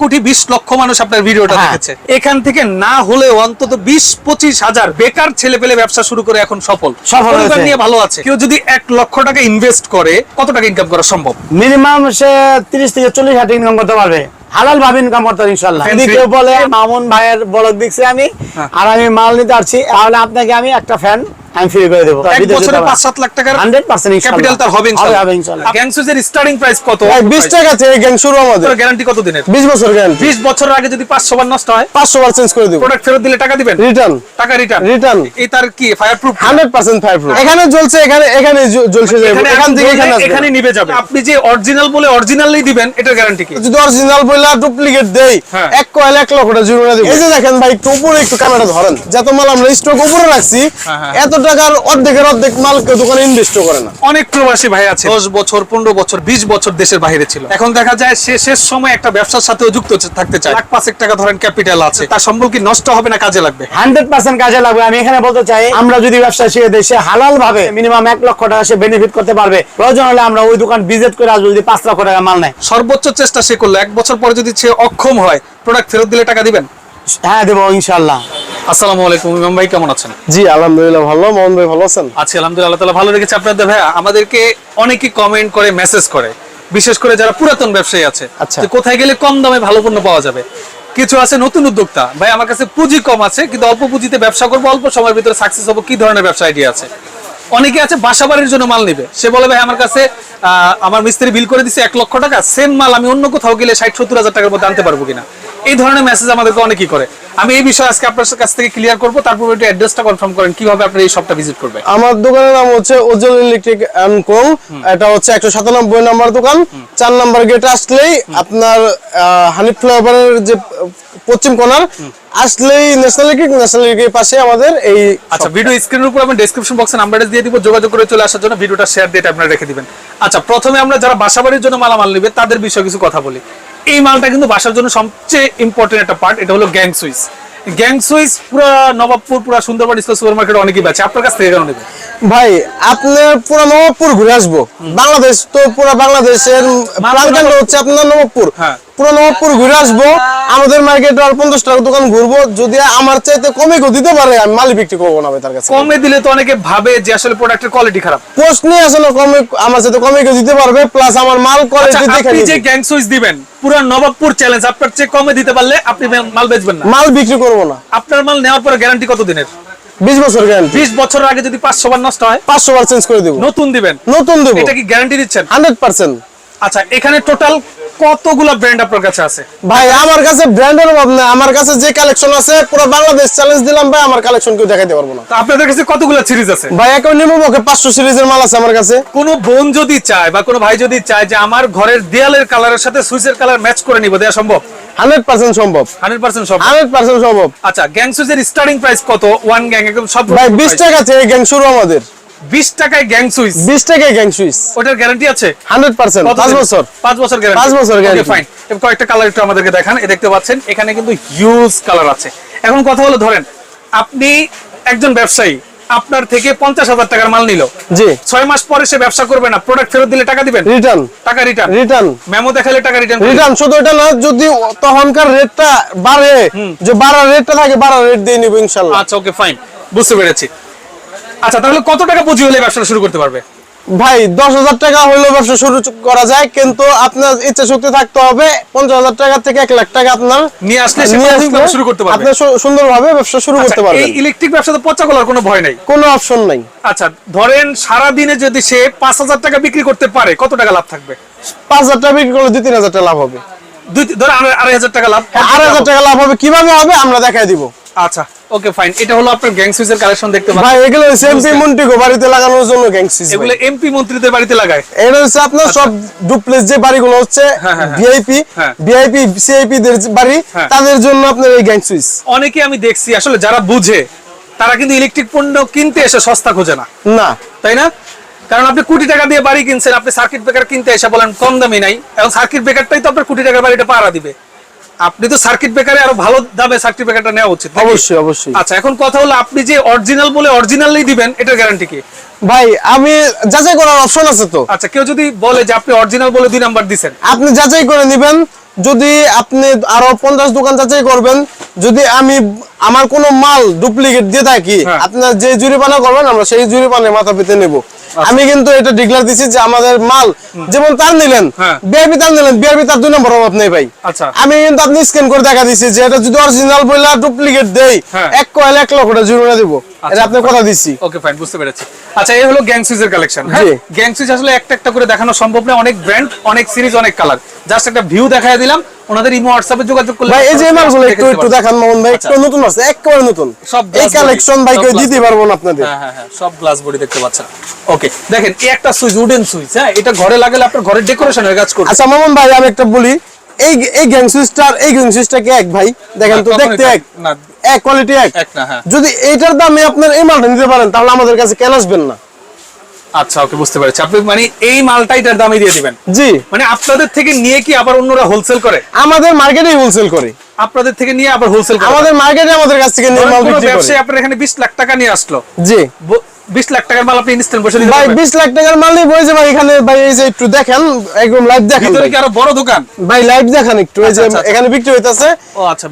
কোটি 20 লক্ষ মানুষ আপনার ভিডিওটা দেখেছে, এখান থেকে না হলে অন্তত 20-25 হাজার বেকার ছেলে পেলে ব্যবসা শুরু করে এখন সফল পরিবার নিয়ে ভালো আছে। কেউ যদি 1 লক্ষ টাকা ইনভেস্ট করে কত টাকা ইনকাম করা সম্ভব? মিনিমাম সে 30 থেকে 40 হাজার ইনকাম করতে পারবে, হালাল ভাবে ইনকাম করতে পারবে ইনশাআল্লাহ। যদি কেউ বলে মামুন ভাইয়ের ব্লগ দেখছি আমি আর আমি মাল নিতে আসছি, তাহলে আপনাকে আমি একটা ফ্যান আমি ফ্রি করে দেব। এক বছরে 5-7 লাখ টাকার 100% ক্যাপিটাল তার হবে ইনশাআল্লাহ। গ্যাংসুজের স্টার্টিং প্রাইস কত? 20 টাকা থেকে গ্যাং শুরু আমাদের। গ্যারান্টি কত দিনের? 20 বছর গ্যারান্টি। 20 বছরের আগে যদি 500 বার নষ্ট হয় 500 বার চেঞ্জ করে দেব। প্রোডাক্ট ফেরত দিলে টাকা দিবেন? রিটার্ন। টাকা রিটার্ন। রিটার্ন। এই তার কি ফায়ার প্রুফ? 100% fire proof. এখানে জ্বলছে, এখানে জ্বলছে যাবে, এখান থেকে এখানে আসবে, এখানে নিভে যাবে। আপনি যে অরিজিনাল বলে অরিজিনালি দিবেন এটার গ্যারান্টি কি? যদি অরিজিনাল বইলা ডুপ্লিকেট দেই 1 কয়েল 1 লক্ষ টাকা জরিমানা দেব। এই যে দেখেন ভাই, একটু উপরে একটু ক্যামেরা ধরেন, যত মাল আমরা স্টক উপরে রাখছি এত টাকার অর্ধেকের অর্ধেক মাল দোকানে ইনভেস্ট করে না। অনেক প্রবাসী ভাই আছে 10 বছর 15 বছর 20 বছর দেশের বাইরে ছিল, এখন দেখা যায় শেষ সময় একটা ব্যবসার সাথেও যুক্ত থাকতে চায়। 1,05,000 টাকা ধরেন ক্যাপিটাল আছে, তার সম্বল কি নষ্ট হবে না কাজে লাগবে? 100% কাজে লাগবে। আমি এখানে বলতে চাই, আমরা যদি ব্যবসা শিখে দেই সে হালাল ভাবে মিনিমাম 1 লক্ষ টাকা সে বেনিফিট করতে পারবে। প্রয়োজন হলে আমরা ওই দোকান ভিজিট করে আসবো যদি 5 লক্ষ টাকা মাল নেয়। সর্বোচ্চ চেষ্টা সে করলো, 1 বছর পরে যদি সে অক্ষম হয় প্রোডাক্ট ফেরত দিলে টাকা দিবেন? হ্যাঁ দেবো ইনশাআল্লাহ। আসসালামু আলাইকুম ইমাম ভাই, কেমন আছেন? জি আলহামদুলিল্লাহ ভালো। মোহন ভাই ভালো আছেন? আছি আলহামদুলিল্লাহ, আল্লাহ তাআলা ভালো রেখেছে আপনাদের। ভাই আমাদেরকে অনেকেই কমেন্ট করে মেসেজ করে, বিশেষ করে যারা পুরাতন ব্যবসায়ী আছে যে কোথায় গেলে কম দামে ভালো পণ্য পাওয়া যাবে। কিছু আছে নতুন উদ্যোক্তা, ভাই আমার কাছে পুঁজি কম আছে কিন্তু অল্প পুঁজিতে ব্যবসা করবো, অল্প সময়ের ভিতরে সাকসেস হবো, কি ধরনের ব্যবসা আইডিয়া আছে? অনেকে আছে বাসা বাড়ির জন্য মাল নিবে, সে বলে ভাই আমার কাছে আমার মিস্ত্রি বিল করে দিচ্ছে 1 লক্ষ টাকা, সেম মাল আমি অন্য কোথাও গেলে 60-70 হাজার টাকার মধ্যে আনতে পারবো কিনা। এই ধরনের মেসেজ আমাদেরকে অনেকেই করে। আমি এই বিষয়ে আজকে আপনার কাছ থেকে ক্লিয়ার করবো, তারপর একটু অ্যাড্রেসটা কনফার্ম করেন কিভাবে আপনার এই শপটা ভিজিট করবে। আমার দোকানের নাম হচ্ছে উজ্জ্বল ইলেকট্রিক এন্ড কো। এটা হচ্ছে 197 নম্বর দোকান। 4 নম্বর গেট আসলেই আপনার হানিফ ফ্লাইওভারের যে পশ্চিম কোণার আসলেই ন্যাশনাল ইলেকট্রিকের পাশে আমাদের এই। আচ্ছা, ভিডিও স্ক্রিনের উপর আমি ডেসক্রিপশন বক্সে নাম্বারটা দিয়ে দিব, যোগাযোগ করে চলে আসার জন্য ভিডিওটা শেয়ার দিয়ে আপনারা রেখে দিবেন। আচ্ছা, প্রথমে আমরা যারা বাসাবাড়ির জন্য মালামাল নেবে তাদের বিষয়ে কিছু কথা বলি। এই মালটা কিন্তু বাসার জন্য সবচেয়ে ইম্পর্টেন্ট একটা পার্ট, এটা হলো গ্যাং সুইচ। গ্যাং সুইচ পুরো নবাবপুর, পুরো সুন্দরবন সুপার মার্কেট অনেকেই বেচে, আপনার কাছ থেকে কেন নেবে? ভাই আপনার পুরো নবাবপুর ঘুরে আসবো, বাংলাদেশ তো পুরো বাংলাদেশের প্রাণকেন্দ্র হচ্ছে আপনার নবাবপুর। পুরো নবাবপুর ঘুরে আসবো, আমাদের মার্কেটে আর 50 টাকা দোকান ঘুরবো। যদি আমার চাইতে কমে দিতে পারে আমি মাল বিক্রি করবো না তার কাছে। কমে দিলে তো অনেকে ভাবে যে আসলে প্রোডাক্টের কোয়ালিটি খারাপ। প্রশ্নই আসলে কমে আমার চাইতে কমে দিতে পারবে, প্লাস আমার মাল কোয়ালিটি দেখে। আপনি যে গ্যাং সুইচ দিবেন পুরো নবাবপুর চ্যালেঞ্জ, আপনার চেয়ে কমে দিতে পারলে আপনি মাল বেচবেন না? মাল বিক্রি করবো না। আপনার মাল নেওয়ার পরে গ্যারান্টি কত দিনের? 20 বছর গ্যারান্টি। 20 বছরের আগে যদি 500 বার নষ্ট হয় 500 বার চেঞ্জ করে দেব। নতুন দিবেন? নতুন দেব। এটা কি গ্যারান্টি দিচ্ছেন? 100%। আচ্ছা, এখানে টোটাল কতগুলো ব্র্যান্ড আপনার কাছে আছে? ভাই আমার কাছে ব্র্যান্ডের অভাব না, আমার কাছে যে কালেকশন আছে পুরো বাংলাদেশ চ্যালেঞ্জ দিলাম ভাই, আমার কালেকশন কেউ দেখাইতে পারবো না। তো আপনাদের কাছে কতগুলো সিরিজ আছে? ভাই এখন নিম্নপক্ষে 500 সিরিজের মাল আছে আমার কাছে। কোন বোন যদি চায় বা কোন ভাই যদি চায় যে আমার ঘরের দেয়ালের কালারের সাথে সুইচের কালার ম্যাচ করে নিব, দেয়া সম্ভব? 100% সম্ভব। 100% সম্ভব। 100% সম্ভব। আচ্ছা, গ্যাং সুইচের স্টার্টিং প্রাইস কত? ওয়ান গ্যাং একদম সব ভাই 20 টাকা থেকে গ্যাং শুরু আমাদের। 20 টাকায় গ্যাং সুইচ? 20 টাকায় গ্যাং সুইচ। ওটার গ্যারান্টি আছে? 100%। 5 বছর। 5 বছর গ্যারান্টি। 5 বছর গ্যারান্টি। Okay fine. এবার কয়েকটা কালার একটু আমাদেরকে দেখান। এই দেখতে পাচ্ছেন এখানে কিন্তু হিউজ কালার আছে। এখন কথা হলো, ধরেন আপনি একজন ব্যবসায়ী, আপনার থেকে 50,000 টাকার মাল নিল, জি 6 মাস পরে সে ব্যবসা করবে না, প্রোডাক্ট ফেরত দিলে টাকা দিবেন? রিটার্ন। টাকা রিটার্ন। রিটার্ন। মেমো দেখালে টাকা রিটার্ন। রিটার্ন শুধু এটা না, যদি তখনকার রেটটা বাড়ে, যে বাড়ার রেটটা থাকে বাড়ার রেট দিয়ে নিব ইনশাআল্লাহ। আচ্ছা, ওকে ফাইন, বুঝতে পেরেছি। আচ্ছা, তাহলে কত টাকা পুঁজি হলে ব্যবসা শুরু করতে পারবে? ভাই 10,000 টাকা হইলেও ব্যবসা শুরু করা যায়, কিন্তু আপনার ইচ্ছা শক্তি থাকতে হবে। 50,000 টাকা থেকে 1 লাখ টাকা আপনার নিয়ে আসলে সে ব্যবসা শুরু করতে পারবে। আপনি সুন্দরভাবে ব্যবসা শুরু করতে পারবেন। এই ইলেকট্রিক ব্যবসাতে পচা গলার কোনো ভয় নাই? কোনো অপশন নাই। আচ্ছা, ধরেন সারা দিনে যদি সে 5,000 টাকা বিক্রি করতে পারে কত টাকা লাভ থাকবে? 5,000 টাকা বিক্রি করলে 2-3 হাজার টাকা লাভ হবে। ধর 2,500 টাকা লাভ। 2,500 টাকা লাভ হবে। কিভাবে হবে আমরা দেখাই দিব। আচ্ছা, ওকে ফাইন। এটা হলো আপনার গ্যাং সুইচের কালেকশন, দেখতে পাচ্ছেন ভাই এগুলো এমপি মন্ত্রীকে বাড়িতে লাগানোর জন্য গ্যাং সুইচ। এগুলো এমপি মন্ত্রীদের বাড়িতে লাগায়। এটা হচ্ছে আপনার সব ডুপ্লেক্স যে বাড়িগুলো হচ্ছে ভিআইপি সিআইপি দের বাড়ি, তাদের জন্য আপনার এই গ্যাং সুইচ। অনেকে আমি দেখছি আসলে যারা বুঝে তারা কিন্তু ইলেকট্রিক পণ্য কিনতে এসে সস্তা খোঁজে না, না তাই না? কারণ আপনি কোটি টাকা দিয়ে বাড়ি কিনছেন, আপনি সার্কিট ব্রেকার কিনতে এসে বলেন কম দামি নাই, এবং সার্কিট ব্রেকারটাই তো আপনার কোটি টাকার বাড়িটা পাহারা দিবে। আপনি তো সার্কিট ব্রেকারে আরো ভালো দামে সার্কিট ব্রেকারটা নেওয়া উচিত। অবশ্যই অবশ্যই। আচ্ছা, এখন কথা হলো আপনি যে অরিজিনাল বলে অরিজিনালি দিবেন, এটার গ্যারান্টি কি? ভাই আমি যাচাই করার অপশন আছে তো। আচ্ছা, কেউ যদি বলে যে আপনি অরিজিনাল বলে 2 নাম্বার দিবেন, আপনি যাচাই করে নেবেন। যদি আপনি আরো 50 দোকান যাচাই করবেন, যদি আমি আমার কোনো মাল ডুপ্লিকেট দিয়ে থাকি, আপনার যে জরিমানা করবেন আমরা সেই জরিমানা মাথা পেতে নেব। আমি কিন্তু এটা ডিক্লেয়ার দিছি যে আমাদের মাল যেমন তার নিলেন, বিআরবি তার নিলেন, বিআরবি তার 2 নম্বর অভাব নেই ভাই। আচ্ছা, আমি কিন্তু আপনি স্ক্যান করে দেখা দিছি যে এটা যদি অরিজিনাল বইলা ডুপ্লিকেট দেই 1 কয়েল 1 লক্ষ টাকা জরিমানা দেব, এটা আপনি কথা দিছি। ওকে ফাইন, বুঝতে পেরেছি। আচ্ছা, এই হলো গ্যাং সুইচের কালেকশন। হ্যাঁ, গ্যাং সুইচ আসলে একটা একটা করে দেখানো সম্ভব না, অনেক ব্র্যান্ড, অনেক সিরিজ, অনেক কালার। জাস্ট একটা ভিউ দেখায় দিলাম, ওনাদের ইমো হোয়াটসঅ্যাপে যোগাযোগ করলে ভাই এই যে মালগুলো একটু দেখান মামুন ভাই, একটু নতুন আছে, একেবারে নতুন। এই কালেকশন ভাই কেউ দিতে পারবো না আপনাদের। হ্যাঁ, সব গ্লাস বডি দেখতে পাচ্ছেন। ওকে, দেখেন এই একটা সুইচ, উডেন সুইচ। হ্যাঁ, এটা ঘরে লাগালে আপনার ঘরের ডেকোরেশনের কাজ করবে। আচ্ছা মামুন ভাই, আমি একটা বলি, এই গ্যাং সুইচটার এই গ্যাং সুইচটা কি এক ভাই? দেখেন তো, দেখতে এক না, এক কোয়ালিটি এক না। হ্যাঁ, যদি এইটার দামে আপনার এই মালটা নিতে পারেন তাহলে আমাদের কাছে কেন আসবেন না? আচ্ছা, ওকে, বুঝতে পেরেছি। আপনি মানে এই মালটা এটার দামে দিয়ে দিবেন? জি। মানে আপনাদের থেকে নিয়ে কি আবার অন্যরা হোলসেল করে? আমাদের মার্কেটেই হোলসেল করে। আপনাদের থেকে নিয়ে আবার হোলসেল করে? আমাদের মার্কেটে আমাদের কাছ থেকে নিয়ে মাল বিক্রি করে। ব্যবসায়ী আপনার এখানে 20 লাখ টাকা নিয়ে আসলো। জি। 20 লাখ টাকার মাল আপনি ইনস্ট্যান্ট বসে দিতে ভাই পারবেন? 20 লাখ টাকার মাল নিয়ে বসে ভাই এখানে ভাই এই যে একটু দেখেন, একদম লাইভ দেখেন। ভিতরে কি আরো বড় দোকান? ভাই লাইভ দেখেন একটু, এই যে এখানে বিক্রি হইতাছে। ও আচ্ছা,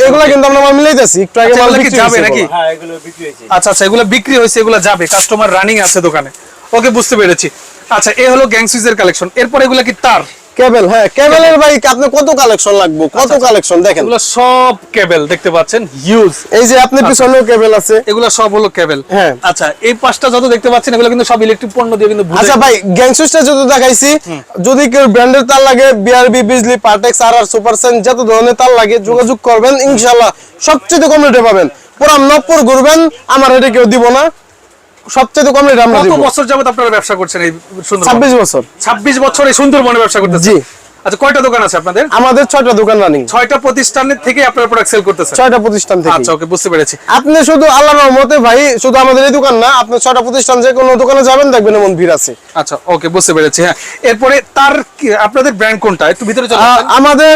এগুলা কিন্তু আমরা মাল মিলাইতাছি, একটু আগে মাল বিক্রি যাবে হইছে নাকি? হ্যাঁ, এগুলো বিক্রি হইছে। আচ্ছা, এগুলো বিক্রি হয়েছে, এগুলো যাবে, কাস্টমার রানিং আছে দোকানে। ওকে, বুঝতে পেরেছি। আচ্ছা, এই হলো গ্যাং সুইচের কালেকশন। এরপর এগুলা কি তার? কেবল। হ্যাঁ, কেবলের ভাই আপনি কত কালেকশন লাগবে, কত কালেকশন দেখেন। এগুলো সব কেবল দেখতে পাচ্ছেন, হিউজ। এই যে আপনি পিছনেও কেবল আছে, এগুলো সব হলো কেবল। হ্যাঁ। আচ্ছা, এই পাঁচটা যত দেখতে পাচ্ছেন এগুলো কিন্তু সব ইলেকট্রিক পণ্য দিয়ে কিন্তু আচ্ছা ভাই, গ্যাং সুইচটা যত দেখাইছি, যদি কেউ ব্র্যান্ডের তার লাগে, বিআরবি, বিজলি, পার্টেক্স, আর সুপারসেন, যত ধরনের তার লাগে যোগাযোগ করবেন, ইনশাআল্লাহ সবচেয়ে কম রেটে পাবেন। পুরো নবপুর ঘুরবেন, আমার রেটে কেউ দিব না, সবচেয়ে কম রেটে আমরা দিব। কত বছর যাবত আপনারা ব্যবসা করছেন এই সুন্দরবন? 26 বছর। 26 বছর এই সুন্দরবনে ব্যবসা করতেছেন? জি। আচ্ছা, কয়টা দোকান আছে আপনাদের? আমাদের 6টা দোকান রানিং। 6টা প্রতিষ্ঠানের থেকে আপনারা প্রোডাক্ট সেল করতেছেন? 6টা প্রতিষ্ঠান থেকে। আচ্ছা, ওকে, বুঝতে পেরেছি। আপনি শুধু আল্লাহর রহমতে ভাই, শুধু আমাদের এই দোকান না, আপনি 6টা প্রতিষ্ঠান যে কোনো দোকানে যাবেন দেখবেন এমন ভিড় আছে। আচ্ছা, ওকে, বুঝতে পেরেছি। হ্যাঁ, এরপরে তার আপনাদের ব্র্যান্ড কোনটা? একটু ভিতরে চলে আসেন। আমাদের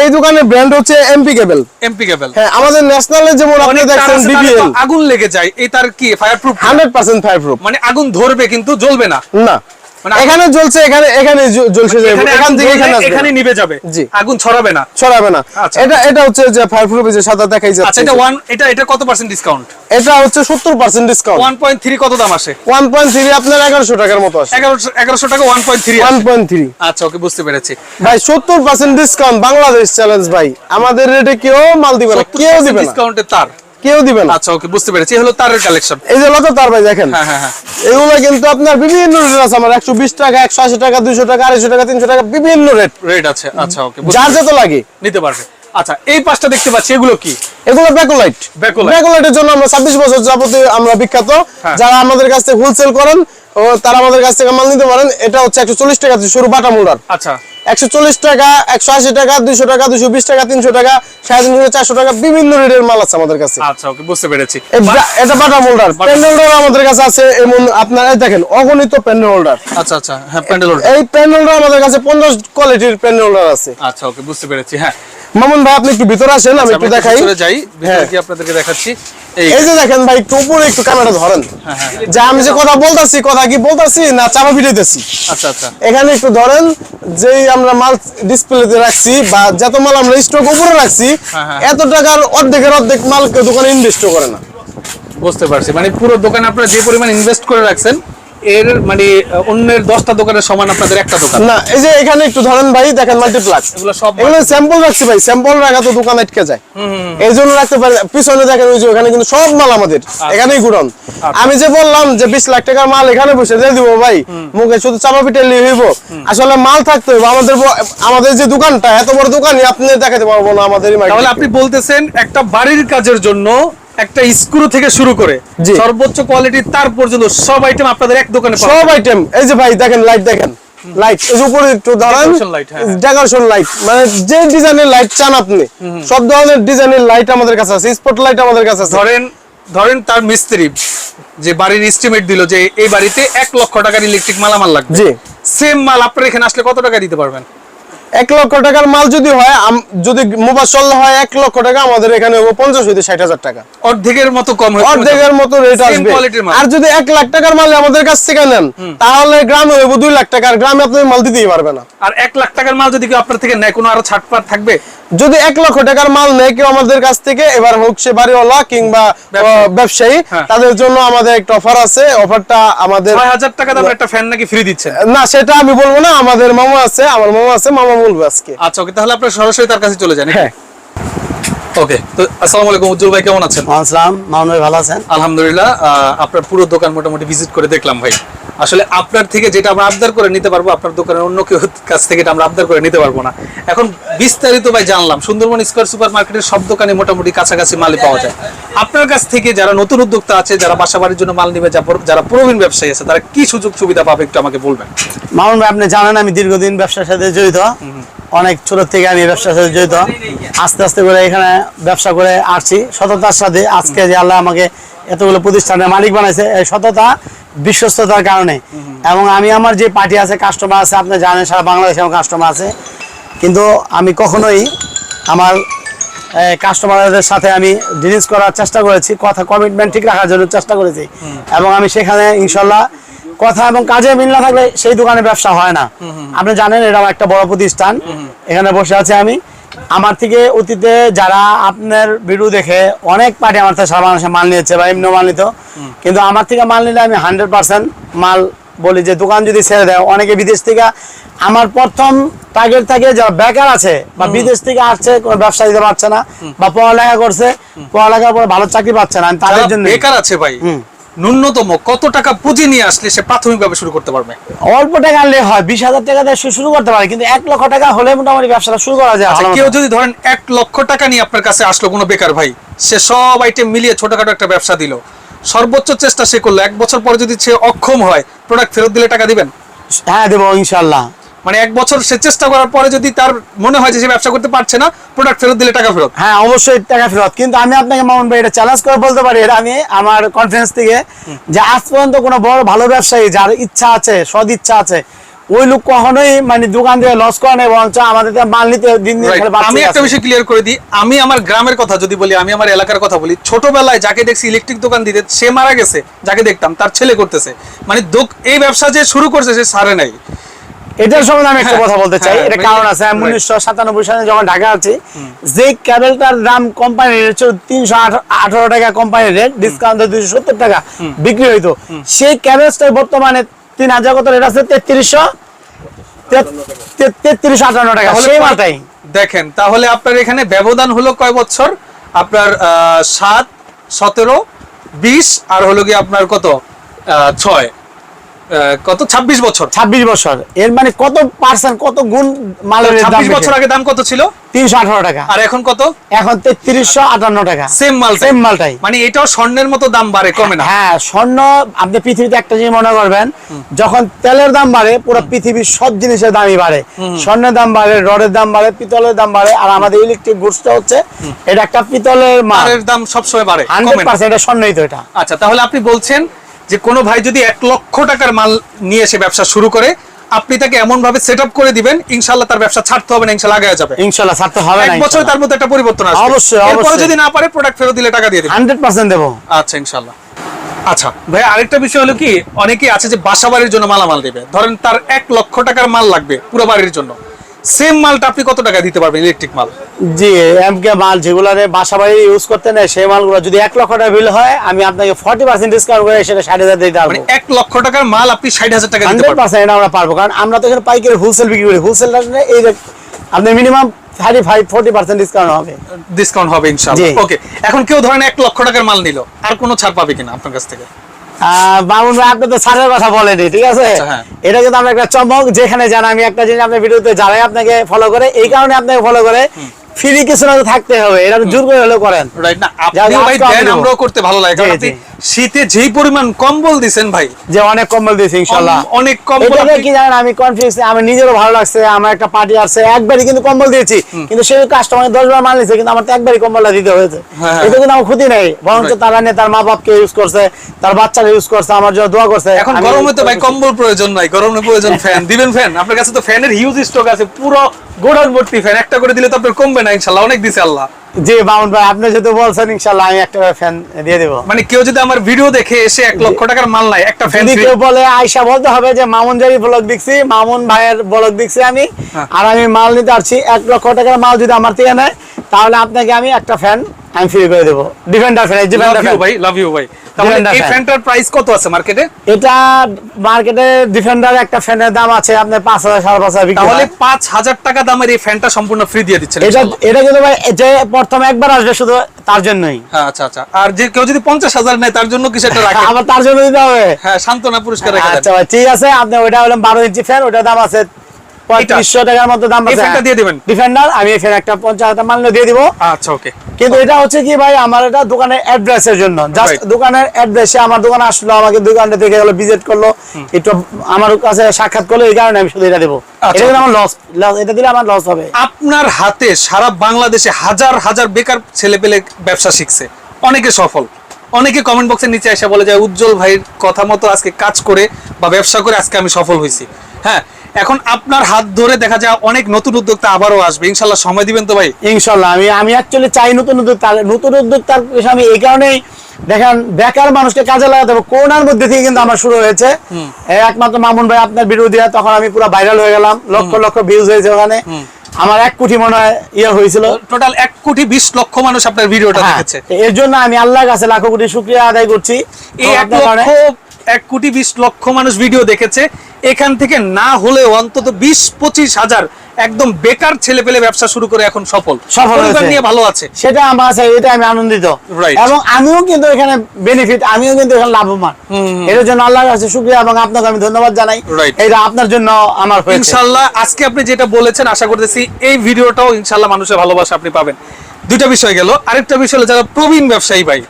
এই দোকানের ব্র্যান্ড হচ্ছে এমপি কেবল। এমপি কেবল। হ্যাঁ, আমাদের ন্যাশনালে যেমন আপনি দেখছেন বিবিএল। আগুন লেগে যায়, এই তার কি ফায়ার প্রুফ? 100% fire proof. মানে আগুন ধরবে কিন্তু জ্বলবে না? না, এখানে জ্বলছে, এখানে জ্বলছে যাবে, এখান থেকে এখানে নিভে যাবে। জি। আগুন ছড়াবে না? ছড়াবে না। আচ্ছা। এটা হচ্ছে যে ফায়ার প্রুফ, যে সাদা দেখাই যাচ্ছে। আচ্ছা, এটা কত পার্সেন্ট ডিসকাউন্ট? এটা হচ্ছে 70% ডিসকাউন্ট। 1.3 কত দাম আসে? 1.3 আপনার 1100 টাকার মতো আসে। 1100 টাকা 1.3 আসে। 1.3। আচ্ছা, ওকে, বুঝতে পেরেছি। ভাই 70% ডিসকাউন্ট, বাংলাদেশ চ্যালেঞ্জ ভাই। আমাদের রেটে কেউ মাল দিবে না, কেউ দিবে না, ডিসকাউন্টে তার কেউ দিবে না। আচ্ছা, ওকে, বুঝতে পেরেছি। এই হলো তারের কালেকশন। এই যে লতা তার ভাই দেখেন। হ্যাঁ। এগুলো কিন্তু আপনার বিভিন্ন রেট আছে, আমার 120 টাকা, 180 টাকা, 200 টাকা, 250 টাকা, 300 টাকা, বিভিন্ন রেট আছে। আচ্ছা, ওকে, যার যত লাগে নিতে পারবে। আচ্ছা, এই পাঁচটা দেখতে পাচ্ছি, এগুলো কি? এগুলো ব্যাকলাইট। ব্যাকলাইটের জন্য আমরা 26 বছর যাবতীয় আমরা বিখ্যাত। যারা আমাদের কাছ থেকে হোলসেল করেন ও তারা আমাদের কাছ থেকে মাল নিতে পারেন। এটা হচ্ছে 140 টাকা শুরু বাটা মোল্ডার। আচ্ছা, 140 টাকা, 180 টাকা, 200 টাকা, 220 টাকা, 300 টাকা, 350, 400 টাকা, বিভিন্ন রেটের মাল আছে আমাদের কাছে। আচ্ছা, ওকে, বুঝতে পেরেছি। এটা বাটা মোল্ডার। প্যান্ডেল হোল্ডার আমাদের কাছে আছে এমন আপনারা দেখেন অগণিত প্যান্ডেল হোল্ডার। আচ্ছা, হ্যাঁ, প্যান্ডেল হোল্ডার। এই প্যান্ডেল হোল্ডার আমাদের কাছে 50 কোয়ালিটির প্যান্ডেল হোল্ডার আছে। আচ্ছা, ওকে, বুঝতে পেরেছি। হ্যাঁ, মামুন ভাই আপনি একটু ভিতরে আসেন, আমি একটু দেখাই। ভিতরে যাই, ভিতরে কি আপনাদেরকে দেখাচ্ছি। এই যে দেখেন ভাই, একটু উপরে একটু ক্যামেরা ধরেন, যে আমি যে কথা বলতাছি, কথা কি বলতাছি না চাপা ভিড়াইতেছি। আচ্ছা, এখানে একটু ধরেন, যেই আমরা মাল ডিসপ্লেতে রাখছি বা যত মাল আমরা স্টক উপরে রাখছি, এত টাকার অর্ধেকের অর্ধেক মাল কেউ দোকানে ইনভেস্ট করে না। বুঝতে পারছি। মানে পুরো দোকানে আপনারা যে পরিমাণ ইনভেস্ট করে রাখছেন, এর মানে অন্যের 10টা দোকানের সমান আপনাদের একটা দোকান না। এই যে এখানে একটু ধরেন ভাই, দেখেন মাল্টিপ্লাক্স, এগুলো স্যাম্পল রাখছি ভাই, স্যাম্পল রাখা তো দোকান আটকে যায়, এই জন্য রাখতে পারে। পিছনে দেখেন ওই যে ওখানে কিন্তু সব মাল আমাদের এখানেই গুড়ন। আমি যে বললাম যে 20 লাখ টাকার মাল এখানে বসে দিয়ে দিব ভাই, মুখে শুধু চাপা পিঠে হইব, আসলে মাল থাকতে হবে। আমাদের যে দোকানটা এত বড় দোকানই আপনি দেখাতে পারবো না আমাদের। তাহলে আপনি বলতেছেন একটা বাড়ির কাজের জন্য একটা স্ক্রু থেকে শুরু করে সর্বোচ্চ কোয়ালিটির তার পর্যন্ত সব আইটেম আপনাদের এক দোকানে পাবেন। সব আইটেম। এই যে ভাই দেখেন লাইট, দেখেন লাইট, এই উপরে একটু ধরেন ডেকোরেশন লাইট, মানে যে ডিজাইনের লাইট চান আপনি সব ধরনের ডিজাইনের লাইট আমাদের কাছে আছে, স্পট লাইট আমাদের কাছে আছে। ধরেন তার মিস্ত্রি যে বাড়ির এস্টিমেট দিল যে এই বাড়িতে 1 লক্ষ টাকার ইলেকট্রিক মালামাল লাগবে, জি, সেম মাল আপনার এখানে আসলে কত টাকা দিতে পারবেন? 1 লক্ষ টাকার মাল যদি হয়, যদি মুফাসসাল হয় 1 লক্ষ টাকা, আমাদের এখানে হবে 50 হইতে 60,000 টাকা, অর্ধেকের মতো কম হয়, অর্ধেকের মতো রেট আসবে। আর যদি 1 লাখ টাকার মাল আমাদের কাছ থেকে নেন, তাহলে গ্রামে হইব 2 লাখ টাকা, আর গ্রামে আপনি মাল দিতেই পারবে না। আর 1 লাখ টাকার মাল যদি কেউ আপনার থেকে নেয়, কোনো আরো ছাড় থাকবে? যদি 1 লক্ষ টাকার মাল নেয় কেউ আমাদের কাছ থেকে, এবার হোক সে বাড়িওয়ালা কিংবা ব্যবসায়ী, তাদের জন্য আমাদের একটা অফার আছে। অফারটা আমাদের 6000 টাকা দামের একটা ফ্যান নাকি ফ্রি দিচ্ছেন? না, সেটা আমি বলবো না, আমাদের মামা আছে, আমার মামা আছে, মামা বলবে আজকে। আচ্ছা, ওকে, তাহলে আপনারা সরাসরি তার কাছে চলে যান। হ্যাঁ, ওকে। তো আসসালামু আলাইকুম উজ্জ্বল ভাই, কেমন আছেন? আসসালাম, মামুন ভাই ভালো আছেন? আলহামদুলিল্লাহ। আপনার পুরো দোকান মোটামুটি ভিজিট করে দেখলাম ভাই। আসলে আপনার থেকে যেটা আমরা আবদার করে নিতে পারবো, আপনার দোকানের অন্য কেউ কাছ থেকে এটা আমরা আবদার করে নিতে পারবো না। এখন বিস্তারিত ভাই জানলাম, সুন্দরবন স্কয়ার সুপার মার্কেটের সব দোকানে মোটামুটি কাছাকাছি মালই পাওয়া যায়। আপনার কাছ থেকে যারা নতুন উদ্যোক্তা আছে, যারা বাসা বাড়ির জন্য মাল নিবে, যারা প্রবীণ ব্যবসায়ী আছে, তারা কি সুযোগ সুবিধা পাবে একটু আমাকে বলবেন। মামুন ভাই, আপনি জানেন আমি দীর্ঘদিন ব্যবসার সাথে জড়িত, অনেক ছোট থেকে আমি ব্যবসার সাথে জড়িত। আস্তে আস্তে করে এখানে ব্যবসা করে আসছি সততার সাথে। আজকে যে আল্লাহ আমাকে এতগুলো প্রতিষ্ঠানের মালিক বানাইছে, এই সততা বিশ্বস্ততার কারণে। এবং আমি আমার যে পার্টি আছে, কাস্টমার আছে, আপনি জানেন সারা বাংলাদেশে আমার কাস্টমার আছে, কিন্তু আমি কখনোই আমার কাস্টমারদের সাথে আমি ডিলিংস করার চেষ্টা করেছি, কথা কমিটমেন্ট ঠিক রাখার জন্য চেষ্টা করেছি। এবং আমি সেখানে ইনশাল্লাহ কথা এবং কাজে মিল না থাকলে সেই দোকানে ব্যবসা হয় না। আপনি জানেন এটা একটা বড় প্রতিষ্ঠান, এখানে বসে আছে আমি। আমার থেকে অতীতে যারা আপনার ভিডিও দেখে অনেক পার্টি আমার থেকে সারা বাংলাদেশে মাল নিয়েছে বা এমনি মাল নিত, কিন্তু আমার থেকে মাল নিলে আমি 100% মাল বলি যে দোকান যদি ছেড়ে দেয়, অনেকে বিদেশ থেকে আমার প্রথম টার্গেট থাকে যারা বেকার আছে বা বিদেশ থেকে আসছে, কোনো ব্যবসা দিতে পারছে না বা পড়ালেখা করছে, পড়ালেখার পরে ভালো চাকরি পাচ্ছে না, আমি তাদের জন্য। বেকার আছে ভাই, ন্যূনতম কত টাকা পুঁজি নিয়ে আসলে সে প্রাথমিকভাবে শুরু করতে পারবে? অল্প টাকা আনলে হয়, 20,000 টাকা দিয়ে শুরু করতে পারে, কিন্তু 1 লক্ষ টাকা হলে মোটামুটি ব্যবসাটা শুরু করা যায়। কেউ যদি ধরেন 1 লক্ষ টাকা নিয়ে আপনার কাছে আসলো, কোনো বেকার ভাই, সে সব আইটেম মিলিয়ে ছোটখাটো একটা ব্যবসা দিল, সর্বোচ্চ চেষ্টা সে করলো, 1 বছর পরে যদি সে অক্ষম হয়, প্রোডাক্ট ফেরত দিলে টাকা দিবেন? হ্যাঁ, দেবো ইনশাল্লাহ। মানে 1 বছর সে চেষ্টা করার পরে যদি তার মনে হয় যে সে ব্যবসা করতে পারছে না, প্রোডাক্ট ফেরত দিলে টাকা ফেরত? হ্যাঁ, অবশ্যই টাকা ফেরত। কিন্তু আমি আপনাকে মামুন ভাই এটা চ্যালেঞ্জ করে বলতে পারি, এটা আমি আমার কনফিডেন্স থেকে, যে আজ পর্যন্ত কোনো বড় ভালো ব্যবসায়ী যার ইচ্ছা আছে, সদ ইচ্ছা আছে, ওই লোক কখনোই মানে দোকান দিয়ে লস করে নেই, বরঞ্চ আমাদের মাল নিতে দিন দিন করে বাড়ছে। আমি একটা বিষয় ক্লিয়ার করে দিই, আমি আমার গ্রামের কথা যদি বলি, আমি আমার এলাকার কথা বলি, ছোটবেলায় যাকে দেখছি ইলেকট্রিক দোকান দিতে, সে মারা গেছে, যাকে দেখতাম তার ছেলে করতেছে। মানে এই ব্যবসা যে শুরু করছে সে ছাড়ে নাই। এটার সম্বন্ধে আমি একটা কথা বলতে চাই, এটা কারণ আছে। আমি 1997 সালে যখন ঢাকা আছি, যে কেবলটার দাম কোম্পানির 318 টাকা কোম্পানির রেট, ডিসকাউন্টে 270 টাকা বিক্রি হইতো, সেই কেবলটাই বর্তমানে 3000 কত রেট আছে, 3358 টাকা সেই মালটাই। দেখেন, তাহলে আপনার এখানে ব্যবধান হলো কয় বছর? আপনার 7, 17, 20 আর হলো কি আপনার কত 6, কত 26 বছর। 26 বছর, এর মানে কত পার্সেন্ট, কত গুণ মালের দাম। 26 বছর আগে দাম কত ছিল? 318 টাকা। আর এখন কত? এখন 3358 টাকা। সেম মালটাই। মানে এটাও স্বর্ণের মতো দাম বাড়ে, কমে না? হ্যাঁ, স্বর্ণ আপনি পৃথিবীতে একটা জিনিস মনে করবেন, যখন তেলের দাম বাড়ে পুরো পৃথিবীর সব জিনিসের দামই বাড়ে। স্বর্ণের দাম বাড়ে, রডের দাম বাড়ে, পিতলের দাম বাড়ে। আর আমাদের ইলেকট্রিক গুডসটা হচ্ছে এটা একটা পিতলের মালের দাম সবসময় বাড়ে, 100% এটা স্বর্ণই তো এটা। আচ্ছা, তাহলে আপনি বলছেন যে কোনো ভাই যদি 1 লক্ষ টাকার মাল নিয়ে এসে ব্যবসা শুরু করে, আপনি তাকে এমন ভাবে সেটআপ করে দিবেন, ইনশাআল্লাহ তার ব্যবসা ছাড়তে হবে না, ইনশাআল্লাহ আগে যাবে। ইনশাআল্লাহ ছাড়তে হবে না, 1 বছরে তার মধ্যে একটা পরিবর্তন আসবে। অবশ্যই, এরপরে যদি না পারে, প্রোডাক্ট ফেরত দিলে টাকা দিয়ে দিবেন? 100% দেব। আচ্ছা, ইনশাআল্লাহ। আচ্ছা ভাই, আরেকটা বিষয় হলো কি, অনেকেই আছে যে বাসা বাড়ির জন্য মালামাল দিবে, ধরেন তার 1 লক্ষ টাকার মাল লাগবে পুরো বাড়ির জন্য, সেম মালটা আপনি কত টাকা দিতে পারবেন? ইলেকট্রিক মাল, জি, এমকে মাল যেগুলো বাসা বাড়ি ইউজ করতে নেই, সেই মালগুলো যদি 1 লক্ষ টাকা বিল হয়, আমি আপনাকে 40% ডিসকাউন্ট করে সেটা 60,000 দিতে পারবো। মানে 1 লক্ষ টাকার মাল আপনি 60,000 টাকা দিতে পারবেন? 100% এটা আমরা পারবো, কারণ আমরা তো এখানে পাইকারি হোলসেল বিক্রি করি। হোলসেল এই আপনি মিনিমাম 35-40% ডিসকাউন্ট হবে, ইনশাআল্লাহ। ওকে, এখন কেউ ধরেন 1 লক্ষ টাকার মাল নিল, আর কোনো ছাড় পাবে কিনা আপনার কাছ থেকে? মামুন ভাই, আপনি তো ছাড়ের কথা বলেনি, ঠিক আছে? এটা কিন্তু আমরা একটা চমক, যেখানে যান আমি একটা জিনিস আপনার ভিডিওতে যারাই আপনাকে ফলো করে, এই কারণে আপনাকে ফলো করে, ফ্রি কিছু না থাকতে হবে, এটা জোর করে হলেও করেন। রাইট না? আপনি ভাই দেন, আমরাও করতে ভালো লাগে, কারণ আপনি শীতে যেই পরিমাণ কম্বল দিছেন ভাই, যে অনেক কম্বল দিয়েছি ইনশাআল্লাহ। অনেক কম্বল। এটা কি জানেন, আমি কনফিউজ, আমি নিজেরও ভালো লাগছে, আমার একটা পার্টি আসছে, একবারই কিন্তু কম্বল দিয়েছি, কিন্তু সেই কাস্টমার 10 বার মাল নিছে, কিন্তু আমার তো একবারই কম্বলটা দিতে হয়েছে। এটা কিন্তু আমার ক্ষতি নেই, বরঞ্চ তারা নিয়ে তার মা বাপকে ইউজ করছে, তার বাচ্চারা ইউজ করছে, আমার জন্য দোয়া করছে। এখন গরমে তো ভাই কম্বল প্রয়োজন নাই, গরমে প্রয়োজন ফ্যান। দিবেন ফ্যান? আপনার কাছে তো ফ্যানের হিউজ স্টক আছে, পুরো গোডাউন ভর্তি ফ্যান। একটা করে দিলে তো আপনার কমবে না ইনশাআল্লাহ, অনেক দিছে আল্লাহ। জি মামুন ভাই, আপনি যেহেতু বলছেন ইনশাআল্লাহ আমি একটা ফ্যান দিয়ে দেব। মানে কেউ যদি আমার ভিডিও দেখে এসে 1 লক্ষ টাকার মাল নাই, একটা ফ্যান যদি কেউ বলে আয়শা, বলতে হবে যে মামুন জারি ব্লগ দেখছি, মামুন ভাইয়ের ব্লগ দেখছি আমি, আর আমি মাল নিতে আসছি 1 লক্ষ টাকার মাল যদি আমার থেকে নেয়, তাহলে আপনাকে আমি একটা ফ্যান আমি ফ্রি করে দেব। ডিফেন্ডার ফ্যান, ডিফেন্ডার ফ্যান ভাই, লাভ ইউ ভাই। তাহলে এই ফ্যানটার প্রাইস কত আছে মার্কেটে? এটা মার্কেটে ডিফেন্ডার একটা ফ্যানের দাম আছে আপনার 5,000 5,500 বিক্রি। তাহলে 5,000 টাকা দামের এই ফ্যানটা সম্পূর্ণ ফ্রি দিয়ে দিচ্ছেন এটা ইনশাআল্লাহ। এটা কিন্তু ভাই যে প্রথম একবার আসবে শুধু তার জন্যই। হ্যাঁ, আচ্ছা আচ্ছা। আর যে কেউ যদি 50,000 নেয় তার জন্য কিছু একটা রাখেন? আবার তার জন্য দিতে হবে। হ্যাঁ, সান্ত্বনা পুরস্কার রেখে দেন। আচ্ছা ভাই ঠিক আছে, আপনি ওইটা হলো 12 ইঞ্চি ফ্যান, ওটার দাম আছে 3500 টাকার মতো দাম আছে। এই ফ্যানটা দিয়ে দিবেন ডিফেন্ডার, আমি এই ফ্যান একটা 50,000 মাল দিয়ে দিব। আচ্ছা, ওকে। কিন্তু এটা হচ্ছে কি ভাই, আমার এটা দোকানের অ্যাড্রেসের জন্য, জাস্ট দোকানের অ্যাড্রেসে আমার দোকানে আসলো, আমাকে দোকানটা দেখে গেল, ভিজিট করলো, একটু আমার কাছে সাক্ষাৎ করলো, এই কারণে আমি শুধু এটা দেবো। এটা কিন্তু আমার লস, এটা দিলে আমার লস হবে। আপনার হাতে সারা বাংলাদেশে হাজার হাজার বেকার ছেলেপেলে ব্যবসা শিখছে, অনেকে সফল। অনেকে কমেন্ট বক্সের নিচে এসে বলে যে উজ্জ্বল ভাইয়ের কথা মতো আজকে কাজ করে বা ব্যবসা করে আজকে আমি সফল হয়েছি। হ্যাঁ, এখন আপনার হাত ধরে দেখা যায় অনেক নতুন উদ্যোক্তা আবারও আসবে ইনশাল্লাহ। সময় দিবেন তো ভাই? ইনশাল্লাহ। আমি অ্যাকচুয়ালি চাই নতুন উদ্যোক্তার আমি এই কারণেই, দেখেন বেকার মানুষকে কাজে লাগাতে হবে, করোনার মধ্যে থেকে কিন্তু আমার শুরু হয়েছে। একমাত্র মামুন ভাই আপনার ভিডিও দিয়ে তখন আমি পুরো ভাইরাল হয়ে গেলাম, লক্ষ লক্ষ ভিউজ হয়েছে ওখানে। আমার 1 কোটি মনে হয় ইয়ে হয়েছিল, টোটাল 1,20,00,000 মানুষ আপনার ভিডিওটা দেখেছে। এর জন্য আমি আল্লাহর কাছে লাখো কোটি শুকরিয়া আদায় করছি। এই 1,20,00,000 মানুষ ভিডিও দেখেছে, এখান থেকে না হলেও অন্তত 20-25 হাজার একদম বেকার ছেলে পেলে ব্যবসা শুরু করে এখন সফল নিয়ে ভালো আছে। সেটা আমার আছে, এটা আমি আনন্দিত, এবং আমিও কিন্তু এখানে বেনিফিট, আমিও কিন্তু এখানে লাভবান। এর জন্য আল্লাহর কাছে শুকরিয়া এবং আপনাকে আমি ধন্যবাদ জানাই। এটা আপনার জন্য আমার হয়েছে ইনশাআল্লাহ। আজকে আপনি যেটা বলেছেন আশা করতেছি এই ভিডিওটাও ইনশাআল্লাহ মানুষের ভালোবাসা আপনি পাবেন। দুইটা বিষয় গেল, আরেকটা বিষয় হলো যারা প্রবীণ ব্যবসায়ী ভাই,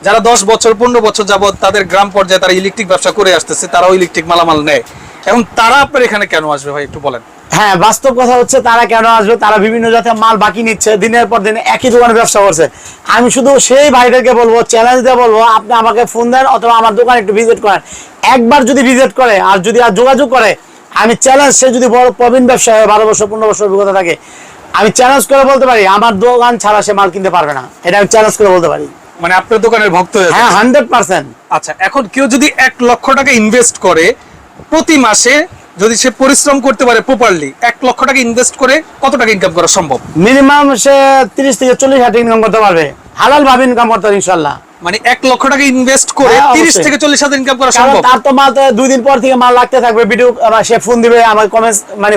যারা 10 বছর 15 বছর যাবত তাদের গ্রাম পর্যায়ে তারা ইলেকট্রিক ব্যবসা করে আসতেছে, তারাও ইলেকট্রিক মালামাল নেয়, এখন তারা আপনার এখানে কেন আসবে ভাই একটু বলেন? হ্যাঁ, বাস্তব কথা হচ্ছে তারা কেন আসবে, তারা বিভিন্ন জাতের মাল বাকি নিচ্ছে, দিনের পর দিন একই দোকানে ব্যবসা করছে। আমি শুধু সেই ভাইদেরকে বলবো, চ্যালেঞ্জ দিয়ে বলবো, আপনি আমাকে ফোন দেন অথবা আমার দোকানে একটু ভিজিট করেন। একবার যদি ভিজিট করে আর যদি আর যোগাযোগ করে, আমি চ্যালেঞ্জ, সে যদি বড় প্রবীণ ব্যবসায় 12 বছর 15 বছর অভিজ্ঞতা থাকে, আমি চ্যালেঞ্জ করে বলতে পারি আমার দোকান ছাড়া সে মাল কিনতে পারবে না। এটা আমি চ্যালেঞ্জ করে বলতে পারি। মানে আপনার দোকানের ভক্ত হয়ে? হ্যাঁ, 100%। আচ্ছা, এখন কেউ যদি 1 লক্ষ টাকা ইনভেস্ট করে প্রতি মাসে, যদি সে পরিশ্রম করতে পারে প্রপারলি, 1 লক্ষ টাকা ইনভেস্ট করে কত টাকা ইনকাম করা সম্ভব? মিনিমাম সে 30 থেকে 40 হাজার ইনকাম করতে পারবে, হালাল ভাবে ইনকাম করতে পারবে ইনশাআল্লাহ। মানে 1 লক্ষ টাকা ইনভেস্ট করে 30 থেকে 40 হাজার ইনকাম করা সম্ভব? তার তো মাল 2 দিন পর থেকে মাল লাগতে থাকবে, ভিডিও সে ফোন দিবে, আমার কমেন্টস মানে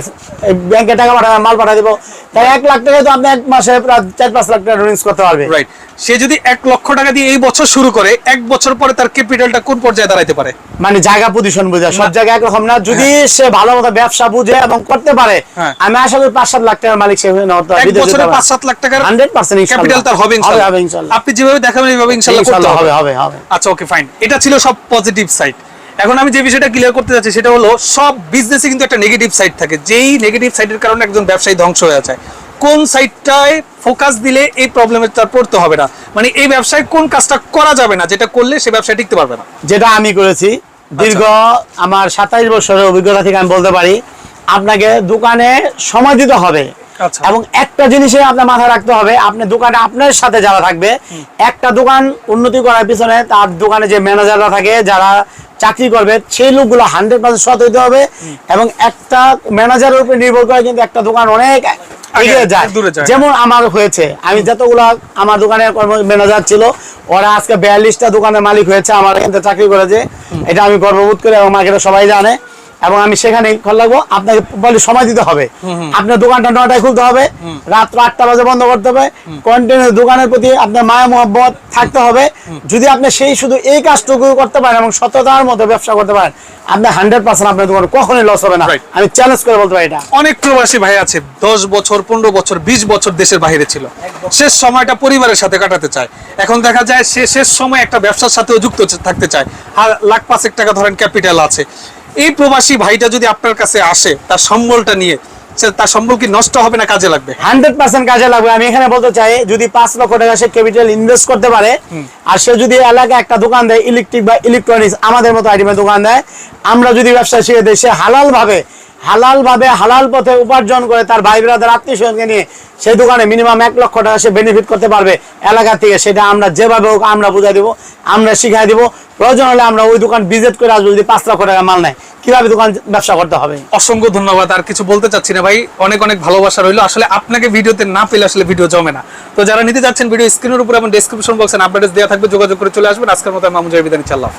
ব্যাংকে টাকা পাঠাবে, মাল পাঠিয়ে দেব, তাই 1 লাখ টাকা তো আপনি 1 মাসে প্রায় 4-5 লাখ টাকা রিলিজ করতে পারবে। রাইট। সে যদি 1 লক্ষ টাকা দিয়ে এই বছর শুরু করে, 1 বছর পরে তার ক্যাপিটালটা কোন পর্যায়ে দাঁড়াইতে পারে? মানে জায়গা পজিশন বুঝে, সব জায়গায় একরকম না, যদি সে ভালো মতো ব্যবসা বুঝে এবং করতে পারে, আমি আশা করি 5-7 লাখ টাকার মালিক সে হয়ে যাবে। 1 বছরে 5-7 লাখ টাকার 100% ক্যাপিটাল তার হবে ইনশাআল্লাহ। আপনি যেভাবে দেখাবেন এইভাবে ইনশাআল্লাহ করতে হবে। হবে। আচ্ছা, ওকে, ফাইন। এটা ছিল সব পজিটিভ সাইড। এখন আমি যে বিষয়টা ক্লিয়ার করতে যাচ্ছি সেটা হলো, সব বিজনেসে কিন্তু একটা নেগেটিভ সাইড থাকে, যেই নেগেটিভ সাইডের কারণে একজন ব্যবসায়ী ধ্বংস হয়ে যায়। কোন সাইডটায় ফোকাস দিলে এই প্রবলেমে তার পড়তে হবে না, মানে এই ব্যবসায় কোন কাজটা করা যাবে না, যেটা করলে সে ব্যবসায় টিকতে পারবে না? যেটা আমি করেছি দীর্ঘ আমার 27 বছরের অভিজ্ঞতা থেকে আমি বলতে পারি, আপনাকে দোকানে সময় দিতে হবে। এবং একটা জিনিসে আপনার মাথায় রাখতে হবে, আপনি দোকানে আপনার সাথে যারা থাকবে, একটা দোকান উন্নতি করার পিছনে তার দোকানে যে ম্যানেজাররা থাকে, যারা চাকরি করবে, সেই লোকগুলো 100% সৎ হইতে হবে। এবং একটা ম্যানেজারের উপর নির্ভর করে কিন্তু একটা দোকান অনেক এগিয়ে যায়। যেমন আমার হয়েছে, আমি যতগুলো আমার দোকানের ম্যানেজার ছিল, ওরা আজকে 42টা দোকানের মালিক হয়েছে আমার এখানে চাকরি করেছে। এটা আমি গর্ববোধ করি এবং মার্কেটে সবাই জানে। এবং আমি সেখানে লাগবো, আপনাকে বলি সময় দিতে হবে, আপনার দোকানটা 9টায় খুলতে হবে, রাত্র 8টা বাজে বন্ধ করতে হবে, কন্টিনিউ দোকানের প্রতি আপনার মায়া মহব্বত থাকতে হবে। যদি আপনি সেই শুধু এই কাজটুকু করতে পারেন এবং সততার মতো ব্যবসা করতে পারেন, আপনি 100% আপনার দোকানে কখনোই লস হবে না। আমি চ্যালেঞ্জ করে বলতে পারি। এটা অনেক প্রবাসী ভাই আছে 10 বছর 15 বছর 20 বছর দেশের বাইরে ছিল, শেষ সময়টা পরিবারের সাথে কাটাতে চায়। এখন দেখা যায় সে শেষ সময় একটা ব্যবসার সাথেও যুক্ত থাকতে চায়, আর লাখ 5 টাকা ধরেন ক্যাপিটাল আছে। এই প্রবাসী ভাইটা যদি আপনার কাছে আসে তার সম্বলটা নিয়ে, তার সম্বল কি নষ্ট হবে না কাজে লাগবে? 100% কাজে লাগবে। আমি এখানে বলতে চাই, যদি 5 লক্ষ টাকা সে ক্যাপিটাল ইনভেস্ট করতে পারে, আর সে যদি এলাকায় একটা দোকান দেয়, ইলেকট্রিক বা ইলেকট্রনিক্স আমাদের মতো আইটেমের দোকান দেয়, আমরা যদি ব্যবসা শিখে দিই, সে হালাল ভাবে হালাল পথে উপার্জন করে তার ভাই ব্রাদার আত্মীয় স্বজনকে নিয়ে সেই দোকানে মিনিমাম 1 লক্ষ টাকা সে বেনিফিট করতে পারবে এলাকা থেকে। সেটা আমরা যেভাবে হোক আমরা বুঝাই দিব, আমরা শিখাই দিব। প্রয়োজন হলে আমরা ওই দোকান ভিজিট করে আসবো, যদি 5 লক্ষ টাকা মাল নেয় কিভাবে দোকান ব্যবসা করতে হবে। অসংখ্য ধন্যবাদ, আর কিছু বলতে চাচ্ছি না ভাই, অনেক অনেক ভালোবাসা রইলো। আসলে আপনাকে ভিডিওতে না পেলে আসলে ভিডিও জমে না। তো যারা নিতে যাচ্ছেন, ভিডিও স্ক্রিনের উপর এবং ডেসক্রিপশন বক্সে নাম্বার দেওয়া থাকবে, যোগাযোগ করে চলে আসবেন। আজকের মতো মামুন জাহিদ বিদায় নিচ্ছি, আল্লাহ হাফেজ।